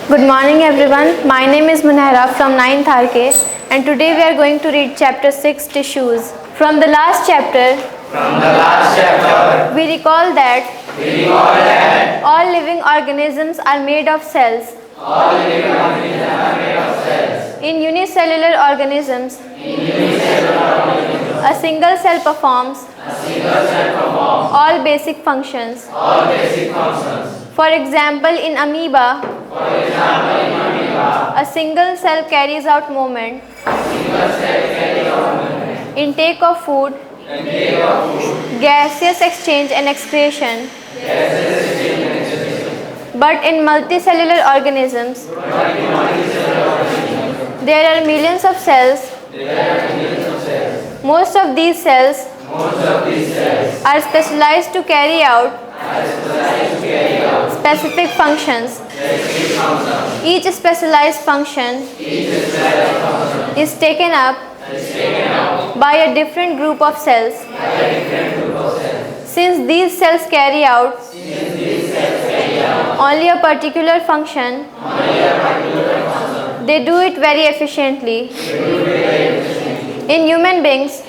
Good morning everyone. My name is Munahira from 9th RK and today we are going to read chapter 6 tissues. From the last chapter, we recall that all living organisms are made of cells. In unicellular organisms, a single cell performs all basic functions. For example, in amoeba, a single cell carries out movement, intake of food, gaseous exchange and excretion. But in multicellular organisms, there are millions of cells. Most of these cells are specialized to carry out specific functions. Each specialized function is taken up by a different group of cells. Since these cells carry out only a particular function, they do it very efficiently. In human beings,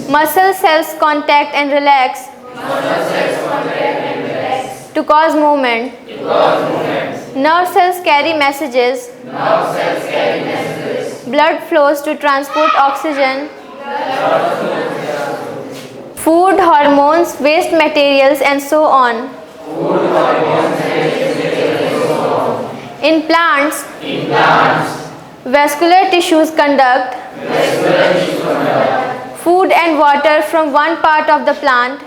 muscle cells contract and relax to cause movement. Nerve cells carry messages. Blood flows to transport oxygen, food, hormones, waste materials, and so on. In plants, vascular tissues conduct food and water from one part of the plant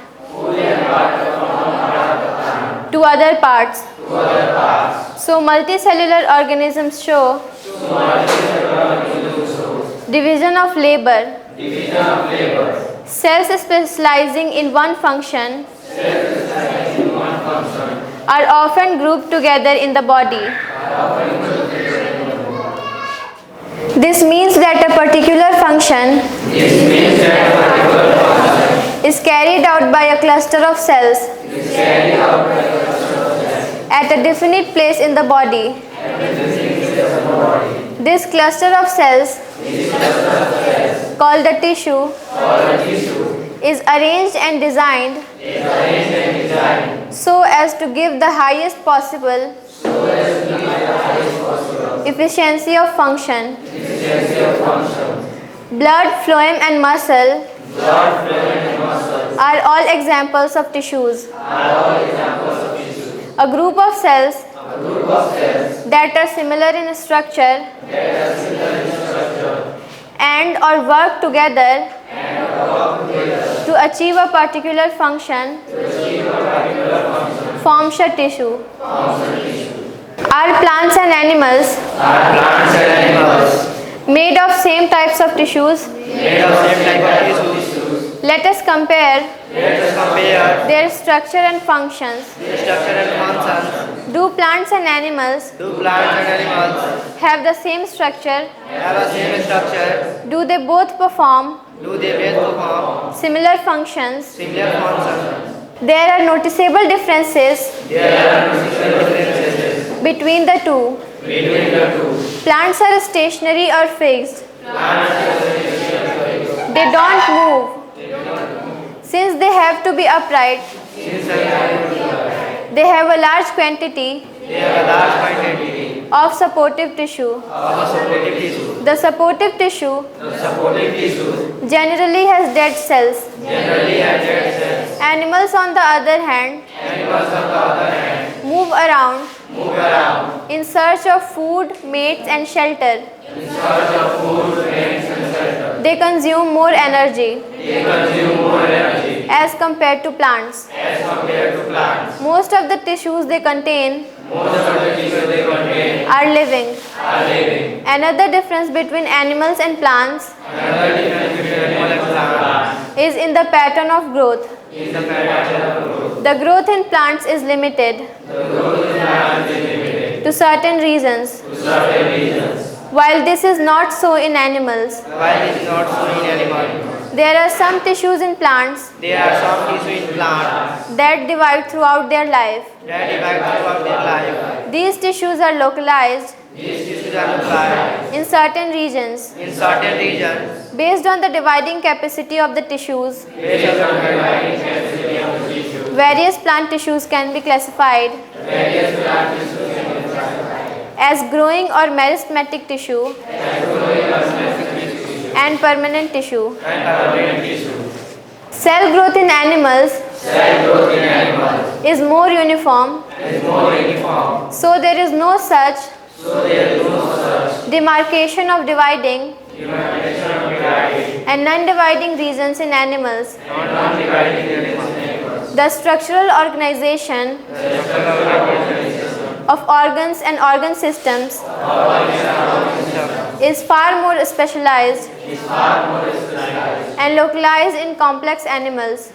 to other parts. So multicellular organisms show division of labor. Cells specializing in one function are often grouped together in the body. This means that a particular function is carried out by a cluster of cells at a definite place in the body. This cluster of cells, called the tissue, is arranged and designed so as to give the highest possible efficiency of function. Blood, phloem and muscle are all examples of tissues. A group of cells that are similar in structure and or work together to achieve a particular function forms a tissue. Are plants and animals made of same types of tissues? Let us compare their structure and functions. Do plants and animals have the same structure? Do they both perform similar functions? There are noticeable differences between the two. Plants are stationary or fixed. They don't move. Since they have to be upright, they have a large quantity of supportive tissue. The supportive tissue generally has dead cells. Animals, on the other hand, move around in search of food, mates, and shelter. They consume more energy as compared to plants. Most of the tissues they contain are living. Another difference between animals and plants is in the pattern of growth. The growth in plants is limited to certain reasons, while this is not so in animals. There are some tissues in plants There are some tissues in plants that divide throughout their life. that divide throughout their life. These tissues are localized These tissues are localized in certain regions. in certain regions Based on the dividing capacity of the tissues, based on the dividing capacity of the tissue. various plant tissues can be classified as growing or meristematic tissue and permanent tissue. Cell growth in animals is more uniform, so there is no such demarcation of dividing and non-dividing regions in animals. The structural organization of organs and organ systems is far more specialized and localized in complex animals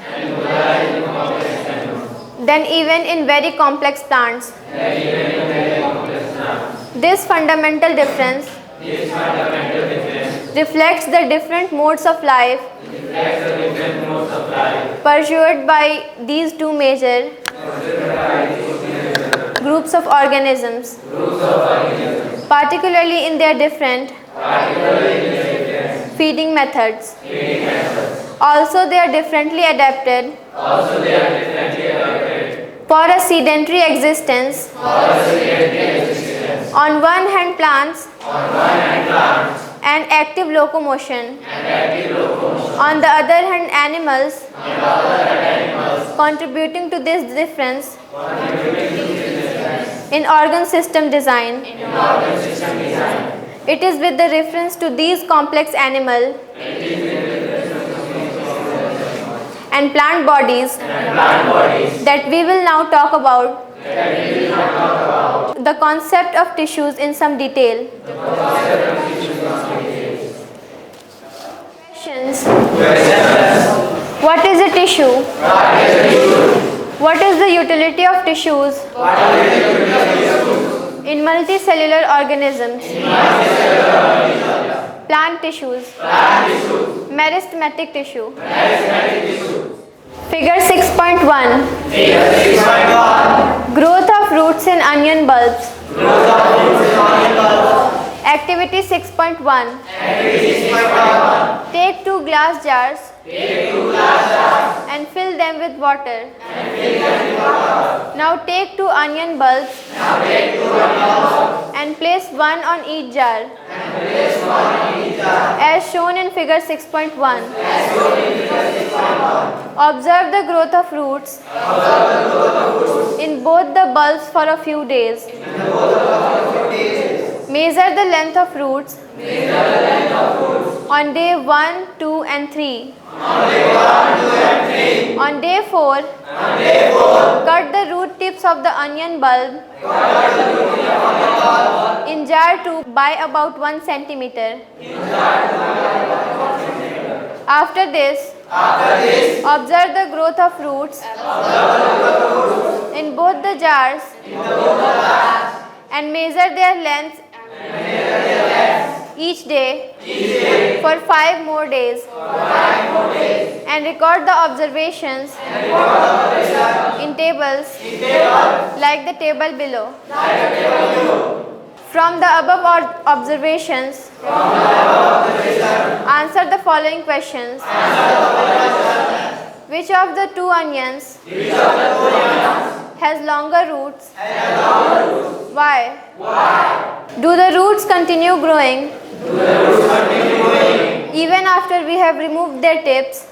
than even in very complex plants. This fundamental difference reflects the different modes of life pursued by these two major groups of organisms, particularly in their different feeding methods. Also, they are differently adapted for a sedentary existence. On one hand, plants and active locomotion. On the other hand, animals contributing to this difference in organ system design. It is with the reference to these complex animal and plant bodies that we will now talk about the concept of tissues in some detail. Questions. What is a tissue? What is the utility of tissues in multicellular organisms? Plant tissues. Meristematic tissue. Figure 6.1. Growth of roots in onion bulbs. Activity 6.1. Take 2 glass jars and fill them with water. Now take 2 onion bulbs and place one on each jar as shown in figure 6.1. Observe the growth of roots in both the bulbs for a few days. Measure the length of roots on day 1, 2 and 3. On day 4, cut the root tips of the onion bulb in jar 2 by about 1 centimeter. After this, observe the growth of roots in both the jars and measure their length each day for 5 more days and record the observations in tables like the table below. From the above observations, answer the following questions. Which of the 2 onions has longer roots? Why? Do the roots continue growing even after we have removed their tips?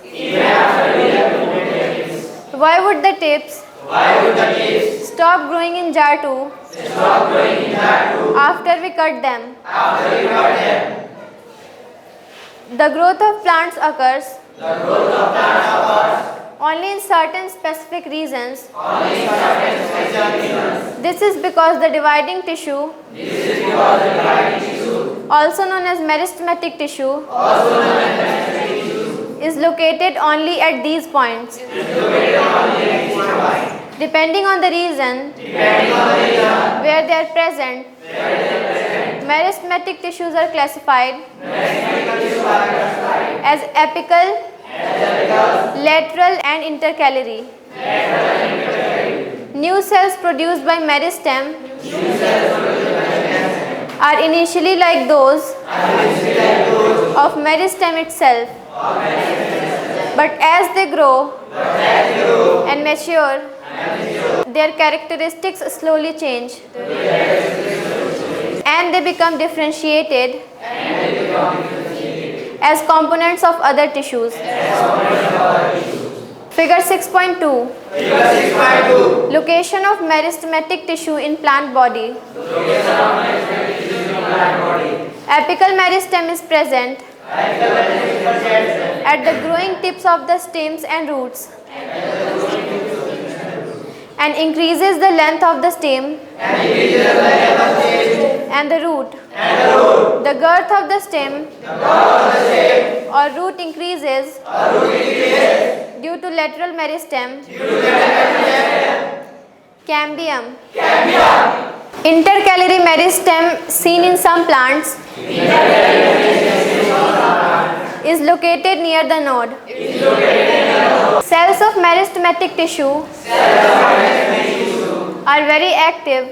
Why would the tips stop growing in jar 2 after we cut them? The growth of plants occurs only in certain specific regions. This is because the dividing tissue, also known as meristematic tissue, is located only at these points. Depending on the region where they are present, meristematic tissues are classified as apical, lateral and intercalary. New cells produced by meristem are initially like those of meristem itself, but as they grow and mature, their characteristics slowly change and they become differentiated as components of other tissues. Figure 6.2. Location of meristematic tissue in plant body. Apical meristem is present at the growing tips of the stems and roots and increases the length of the stem and the root. The girth of the stem or root increases due to lateral meristem. Cambium. Intercalary meristem seen in some plants is located near the node. Cells of meristematic tissue are very active.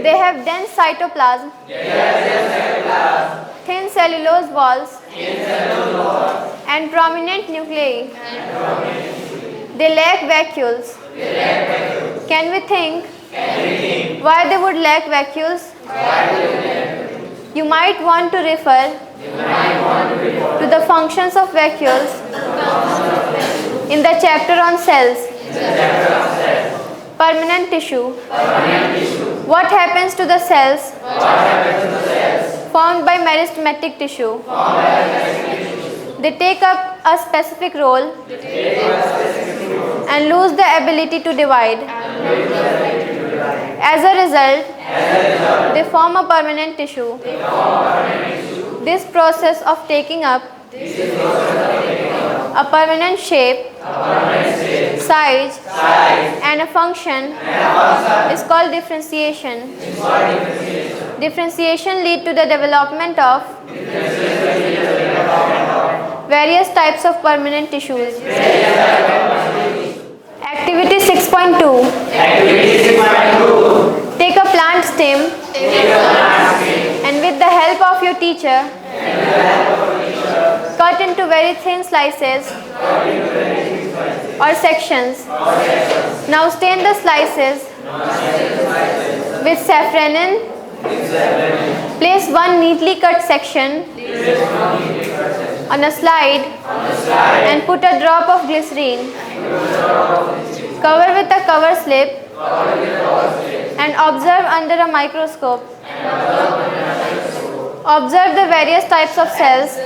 They have dense cytoplasm, thin cellulose walls, and prominent nuclei. They lack vacuoles. Can we think why they would lack vacuoles? You might want to refer to the functions of vacuoles in the chapter on cells. Permanent tissue. What happens to the cells formed by meristematic tissue? They take up a specific role and lose the ability to divide. As a result, they form a permanent tissue. This process of taking up a permanent shape, size, and a function is called differentiation. Differentiation leads to the development of various types of permanent tissues. Activity 6.2. Take a plant stem and with the help of your teacher, cut into very thin slices or sections. Now stain the slices with safranin. Place one neatly cut section on a slide and put a drop of glycerine. Cover with a cover slip and observe under a microscope. Observe the various types of cells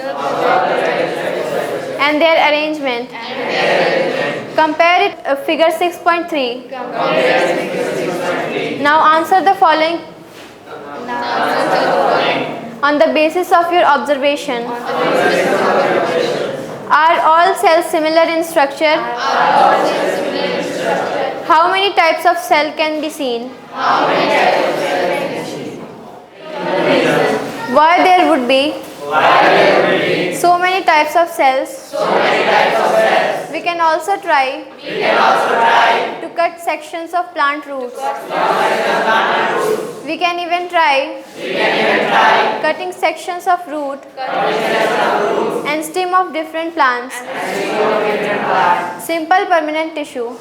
and their arrangement. Compare it figure 6.3. Now answer the following on the basis of your observation. Are all cells similar in structure? How many types of cell can be seen? Why there would be so many types of cells? We can also try to cut sections of plant roots. We can even try cutting sections of root and stem of different plants. Simple permanent tissue.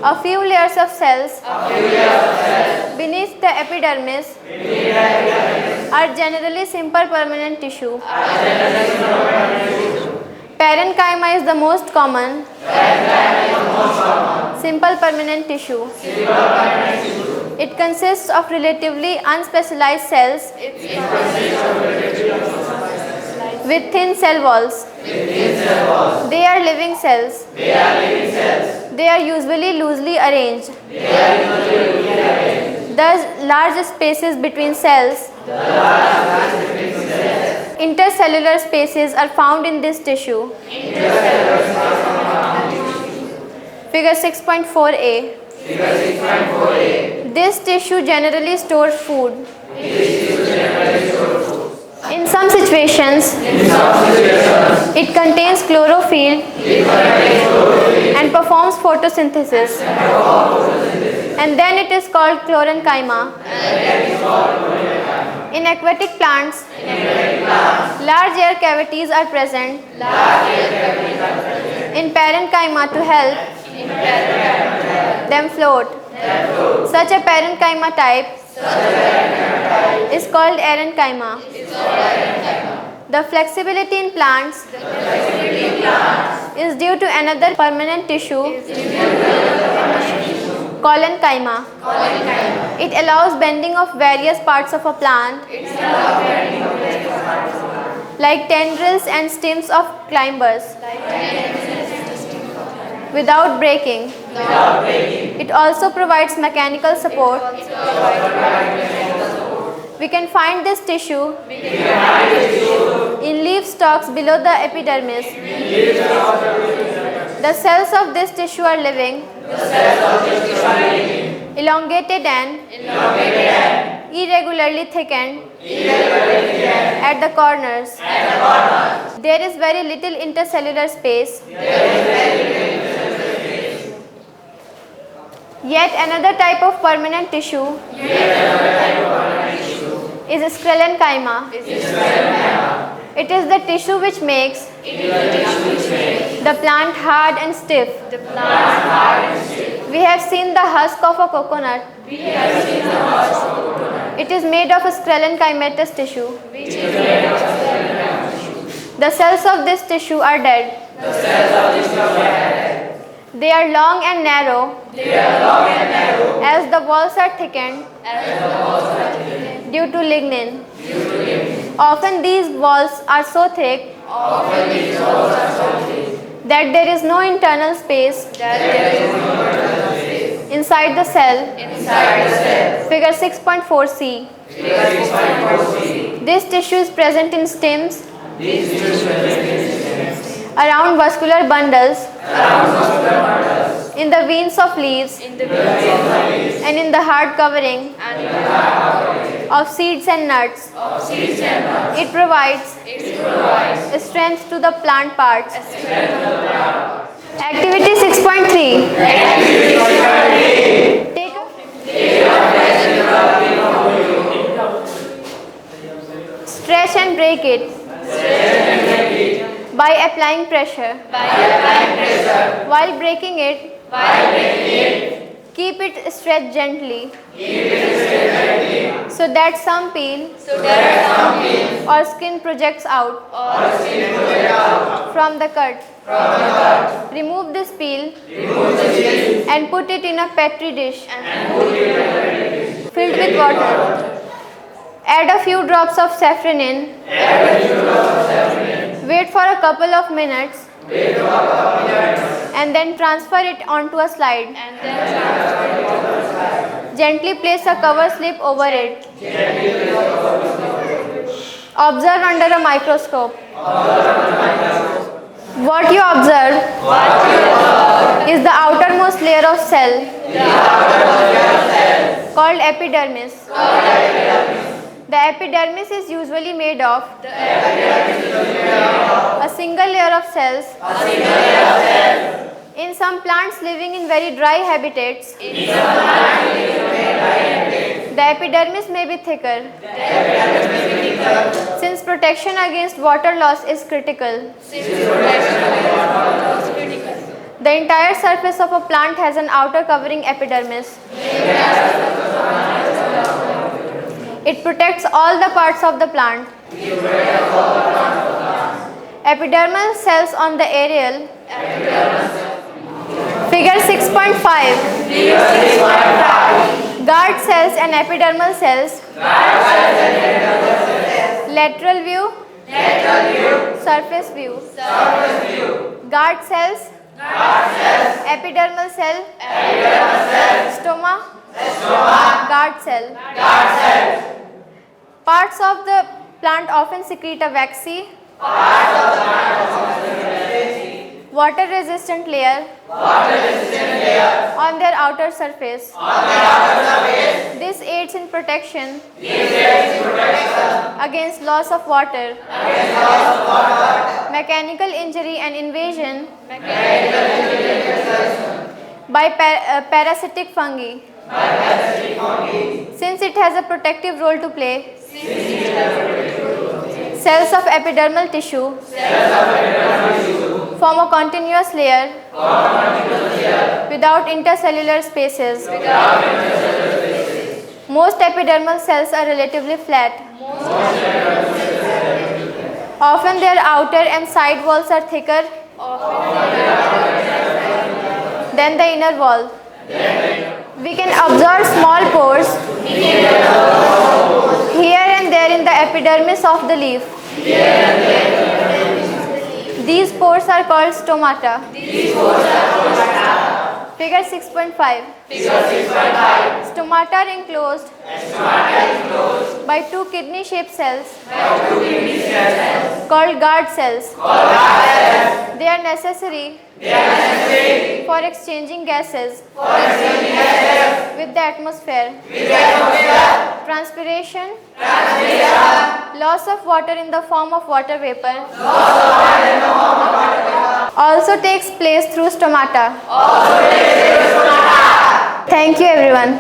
A few layers of cells beneath the epidermis are generally simple permanent tissue. Parenchyma is the most common simple permanent tissue. It consists of relatively unspecialized cells with thin cell walls. They are living cells. They are usually loosely arranged. Thus, large spaces between cells, intercellular spaces are found in this tissue. Figure 6.4a. This tissue generally stores food. In some situations, it contains chlorophyll and performs photosynthesis. And then it is called chlorenchyma. In aquatic plants, large air cavities are present in parenchyma to help them float. Such a parenchyma type is called aerenchyma. The flexibility in plants is due to another permanent tissue, collenchyma. It allows bending of various parts of a plant, like tendrils and stems of climbers, without breaking. It also provides mechanical support. We can find this tissue in leaf stalks below the epidermis. The cells of this tissue are living, elongated and irregularly thickened at the corners. There is very little intercellular space. Yet another type of permanent tissue is sclerenchyma. It is the tissue which makes the plant hard and stiff. We have seen the husk of a coconut. It is made of a sclerenchymatous tissue. The cells of this tissue are dead. They are long and narrow as the walls are thickened due to lignin. Often these walls are so thick that there is no internal space inside the cell. Figure 6.4c. This tissue is present in stems, around vascular bundles, in the veins of leaves, and in the hard covering of seeds and nuts. It provides strength to the plant parts. Activity 6.3. Take stretch and break it by applying pressure. While breaking it, keep it stretched gently so that some peel or skin projects out from the cut. Remove this peel and put it in a petri dish filled with water. Add a few drops of saffron in. Wait for a couple of minutes and then transfer it onto a slide. Gently place a cover slip over it. Observe under a microscope. What you observe is the outermost layer of cell called epidermis. The epidermis is usually made of a single layer of cells. In some plants living in very dry habitats, the epidermis may be thicker. Since protection against water loss is critical, the entire surface of a plant has an outer covering epidermis. It protects all the parts of the plant. Epidermal cells on the areal. Figure 6.5. Guard cells and epidermal cells. Lateral view. Surface view. Guard cells. Epidermal cell. Stoma. Guard cell. Parts of the plant often secrete a waxy, water-resistant layer on their outer surface. This aids in protection against loss of water, mechanical injury and invasion by parasitic fungi. Since it has a protective role to play, cells of epidermal tissue form a continuous layer without intercellular spaces. Most epidermal cells are relatively flat. Often their outer and side walls are thicker than the inner wall. We can observe small pores here and there in the epidermis of the leaf. These pores are called stomata. Figure 6.5. Stomata are enclosed by two kidney-shaped cells called guard cells. They are necessary for exchanging gases with the atmosphere. Transpiration, loss of water in the form of water vapor also takes place through stomata. Thank you everyone.